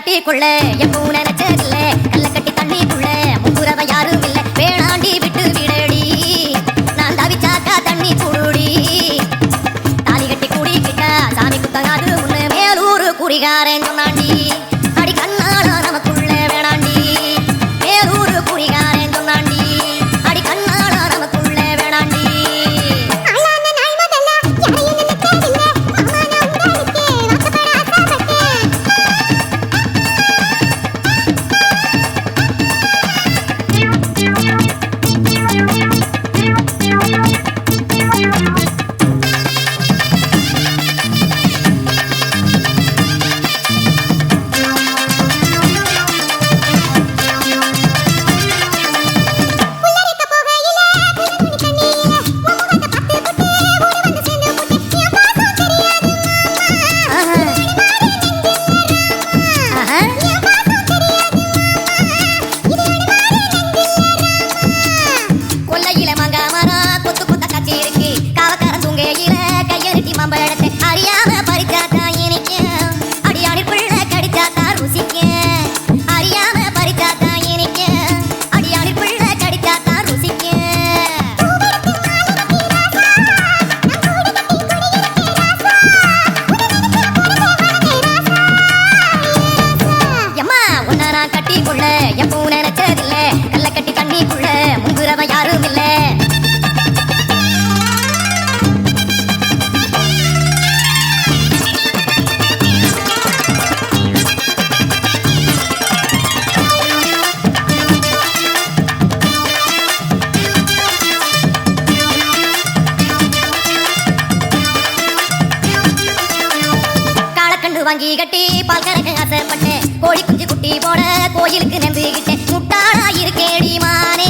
கட்டிக்குள்ள எப்போ நினைச்சதில்ல கல்ல கட்டி தண்ணிக்குள்ள முங்குறவ யாரும் இல்ல வேணாண்டி விட்டு விடடி நான் தவிச்சாக்கா தண்ணி குடுடி தாலி கட்டி கூடிக்கிட்டா சாமி குத்தகாது உன்ன மேலூரு குறிகாரன் சொன்னாண்டி அடி கண்ணாளா நமக்குள்ள வேணாண்டி மேலூரு குறிகாரன் சொன்னாண்டி அடி கண்ணாளா நமக்குள்ள வேணாண்டி அறியாம பறிச்சாத்தா எனக்கு அடியானில் பிள்ளை கடிச்சாத்தா ருசிக்க அறியாம பறிச்சாத்தா எனக்கு அடியானில் பிள்ளை கடிச்சாத்தா ருசிக்க எம்மா உன்ன நான் கட்டிக்குள்ள எப்போ நினைச்சதில்ல கல்ல கட்டி தண்ணிக்குள்ள முங்குறவ யாரும் இல்ல வாங்கி கட்டி பால் கறக்க ஆசைப்பட்டேன் கோழி குஞ்சு குட்டி போட கோயிலுக்கு நம்பிக்கிட்டேன் முட்டாளா இருக்கேடி மானே